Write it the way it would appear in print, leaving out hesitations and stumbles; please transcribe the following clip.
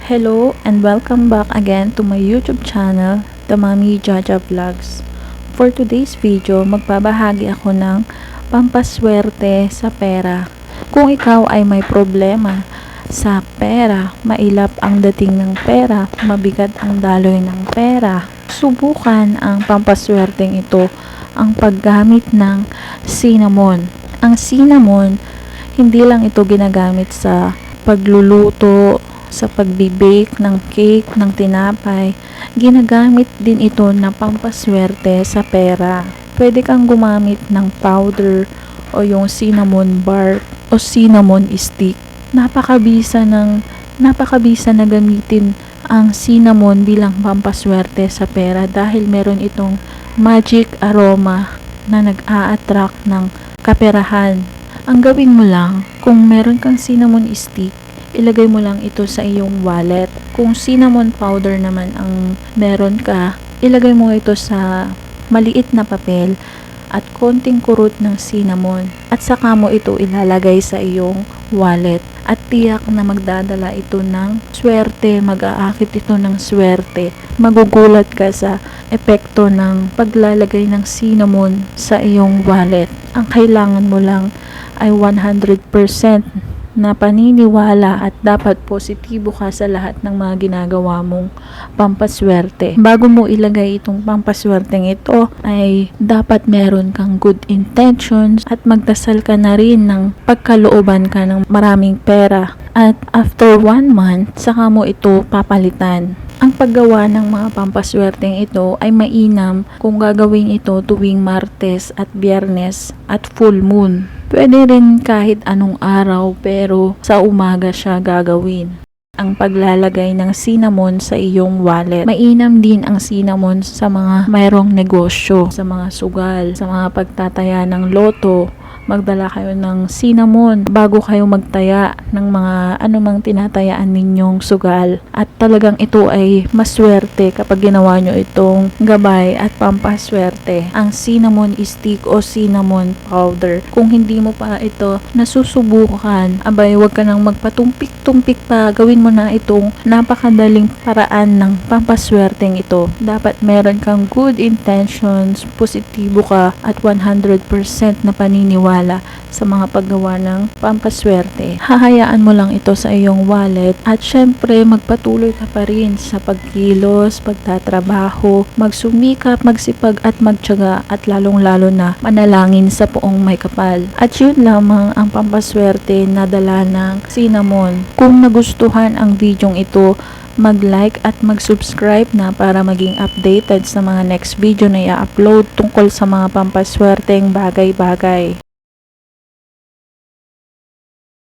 Hello and welcome back again to my YouTube channel, The Mommy Jaja Vlogs. For today's video, magbabahagi ako ng pampaswerte sa pera. Kung ikaw ay may problema sa pera, mailap ang dating ng pera, mabigat ang daloy ng pera, subukan ang pampaswerteng ito, ang paggamit ng cinnamon. Ang cinnamon, hindi lang ito ginagamit sa pagluluto, sa pagbibake ng cake, ng tinapay. Ginagamit din ito na pampaswerte sa pera. Pwede kang gumamit ng powder o yung cinnamon bark o cinnamon stick. Napakabisa na gamitin ang cinnamon bilang pampaswerte sa pera dahil meron itong magic aroma na nag-a-attract ng kaperahan. Ang gawin mo lang, kung meron kang cinnamon stick, ilagay mo lang ito sa iyong wallet. Kung cinnamon powder naman ang meron ka, ilagay mo ito sa maliit na papel at konting kurot ng cinnamon at saka mo ito ilalagay sa iyong wallet at tiyak na magdadala ito ng swerte, mag-aakit ito ng swerte. Magugulat ka sa epekto ng paglalagay ng cinnamon sa iyong wallet. Ang kailangan mo lang ay 100% na paniniwala at dapat positibo ka sa lahat ng mga ginagawa mong pampaswerte. Bago mo ilagay itong pampaswerteng ito, ay dapat meron kang good intentions at magdasal ka na rin ng pagkalooban ka ng maraming pera. At after 1 month, saka mo ito papalitan. Ang paggawa ng mga pampaswerteng ito ay mainam kung gagawin ito tuwing Martes at Biyernes at full moon. Pwede rin kahit anong araw pero sa umaga siya gagawin. Ang paglalagay ng cinnamon sa iyong wallet. Mainam din ang cinnamon sa mga mayroong negosyo, sa mga sugal, sa mga pagtataya ng loto. Magdala kayo ng cinnamon bago kayo magtaya ng mga anumang tinatayaan ninyong sugal. At talagang ito ay maswerte kapag ginawa nyo itong gabay at pampaswerte. Ang cinnamon stick o cinnamon powder. Kung hindi mo pa ito nasusubukan, abay wag ka nang magpatumpik-tumpik pa. Gawin mo na itong napakadaling paraan ng pampaswerteng ito. Dapat meron kang good intentions, positibo ka at 100% na paniniwala sa mga paggawa ng pampaswerte. Hahayaan mo lang ito sa iyong wallet at syempre magpatuloy ka pa rin sa pagkilos, pagtatrabaho, magsumikap, magsipag at magtiyaga at lalong-lalo na manalangin sa Poong May Kapal. At yun lamang ang pampaswerte na dala ng cinnamon. Kung nagustuhan ang videong ito, mag-like at mag-subscribe na para maging updated sa mga next video na i-upload tungkol sa mga pampaswerteng bagay-bagay.